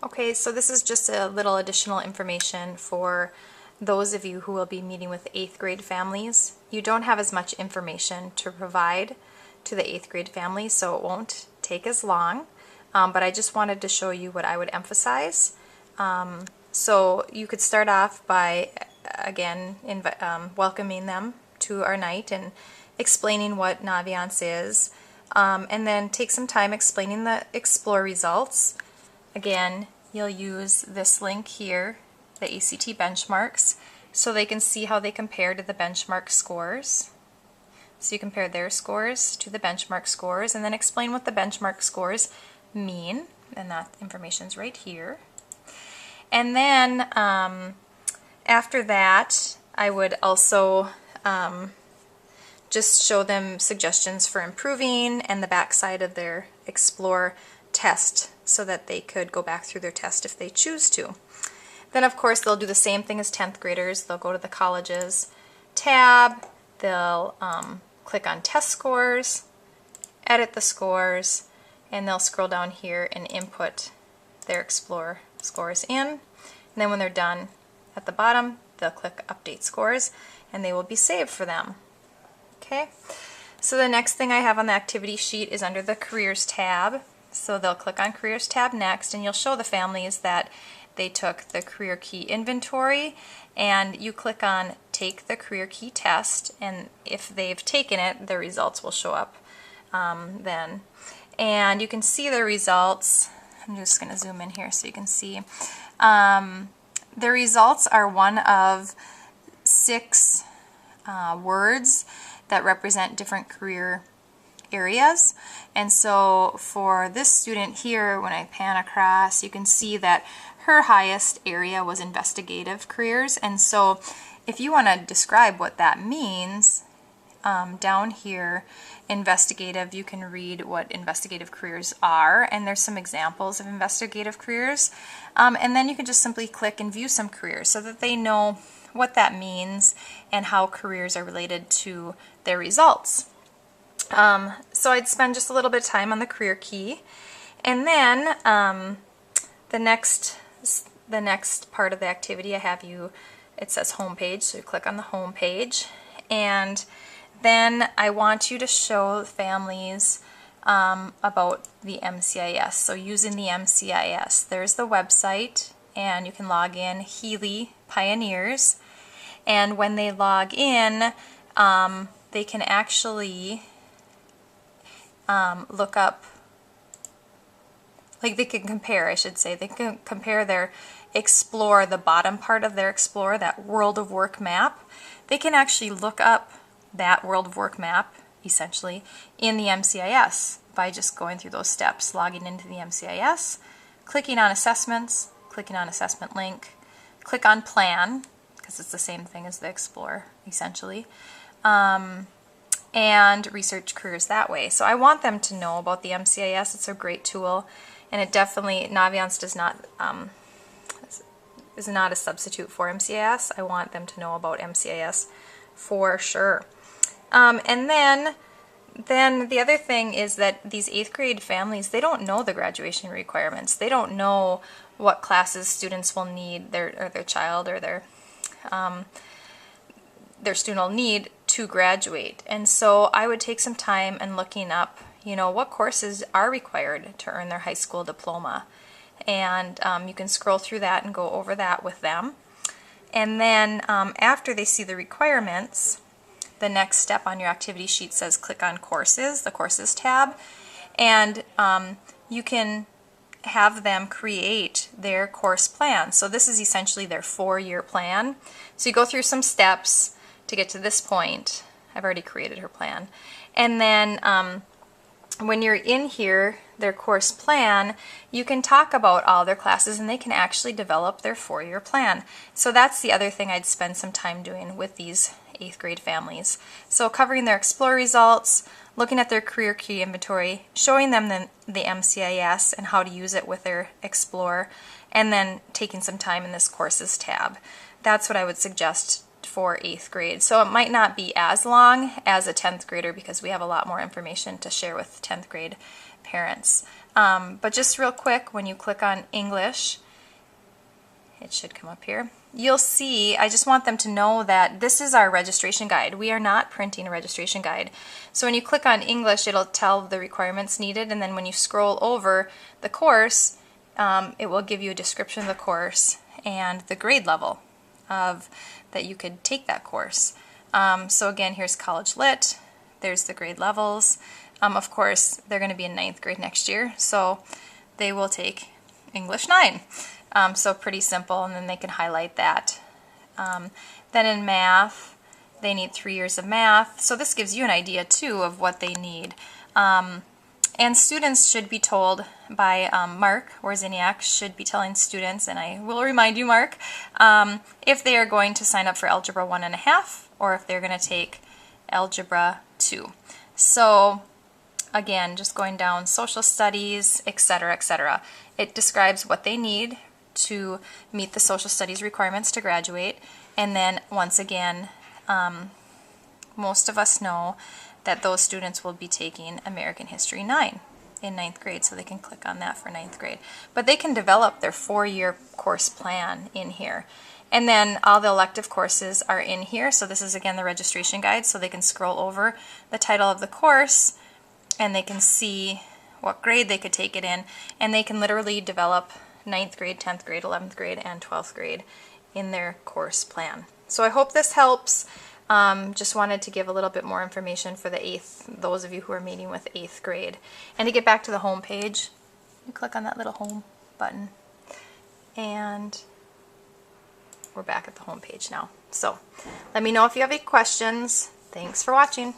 Okay, so this is just a little additional information for those of you who will be meeting with 8th grade families. You don't have as much information to provide to the 8th grade families, so it won't take as long, but I just wanted to show you what I would emphasize. So you could start off by, again, welcoming them to our night and explaining what Naviance is, and then take some time explaining the Explore results. Again, you'll use this link here, the ACT benchmarks, so they can see how they compare to the benchmark scores. So you compare their scores to the benchmark scores and then explain what the benchmark scores mean, and that information's right here. And then after that, I would also just show them suggestions for improving and the backside of their Explore test so that they could go back through their test if they choose to. Then of course they'll do the same thing as 10th graders. They'll go to the colleges tab, they'll click on test scores, edit the scores, and they'll scroll down here and input their Explore scores in. And then when they're done at the bottom, they'll click update scores and they will be saved for them. Okay, so the next thing I have on the activity sheet is under the careers tab. So they'll click on Careers tab next, and you'll show the families that they took the Career Key Inventory, and you click on Take the Career Key Test, and if they've taken it, their results will show up then. And you can see the results. I'm just going to zoom in here so you can see. The results are one of 6 words that represent different career areas. And so for this student here, when I pan across, you can see that her highest area was investigative careers. And so if you want to describe what that means, down here, investigative, you can read what investigative careers are, and there's some examples of investigative careers. And then you can just simply click and view some careers so that they know what that means and how careers are related to their results. So I'd spend just a little bit of time on the career key, and then the next part of the activity I have you, it says home page, so you click on the home page, and then I want you to show families about the MCIS. So using the MCIS, there's the website, and you can log in, Healy Pioneers, and when they log in, they can actually look up, like they can compare, I should say, they can compare their Explore, the bottom part of their Explore, that World of Work map. They can actually look up that World of Work map, essentially, in the MCIS by just going through those steps, logging into the MCIS, clicking on Assessments, clicking on Assessment Link, click on Plan, because it's the same thing as the Explore, essentially, and research careers that way. So I want them to know about the MCIS. It's a great tool, and it definitely, Naviance does not, is not a substitute for MCIS. I want them to know about MCIS for sure. And then the other thing is that these 8th grade families, they don't know the graduation requirements. They don't know what classes students will need, their child or their student will need to graduate. And so I would take some time and looking up, you know, what courses are required to earn their high school diploma. And you can scroll through that and go over that with them. And then after they see the requirements, the next step on your activity sheet says click on Courses, the Courses tab, and you can have them create their course plan. So this is essentially their 4-year plan. So you go through some steps to get to this point. I've already created her plan. And then when you're in here, their course plan, you can talk about all their classes and they can actually develop their 4-year plan. So that's the other thing I'd spend some time doing with these 8th grade families. So covering their Explore results, looking at their Career Key Inventory, showing them the MCIS and how to use it with their Explore, and then taking some time in this Courses tab. That's what I would suggest for 8th grade. So it might not be as long as a 10th grader because we have a lot more information to share with 10th grade parents. But just real quick, when you click on English, it should come up here. You'll see, I just want them to know that this is our registration guide. We are not printing a registration guide. So when you click on English, it'll tell the requirements needed, and then when you scroll over the course, it will give you a description of the course and the grade level of that you could take that course. So again, here's College Lit. There's the grade levels. Of course, they're going to be in 9th grade next year, so they will take English 9. So pretty simple, and then they can highlight that. Then in math, they need 3 years of math. So this gives you an idea too of what they need. And students should be told by Mark Warziniak should be telling students, and I will remind you, Mark, if they are going to sign up for Algebra 1.5 or if they're going to take Algebra 2. So again, just going down social studies, etc., etc. It describes what they need to meet the social studies requirements to graduate. And then once again, most of us know that those students will be taking American History 9 in 9th grade, so they can click on that for 9th grade. But they can develop their 4-year course plan in here. And then all the elective courses are in here. So this is again the registration guide, so they can scroll over the title of the course and they can see what grade they could take it in, and they can literally develop 9th grade, 10th grade, 11th grade, and 12th grade in their course plan. So I hope this helps. Just wanted to give a little bit more information for the 8th, those of you who are meeting with 8th grade. And to get back to the home page, you click on that little home button, and we're back at the home page now. So let me know if you have any questions. Thanks for watching.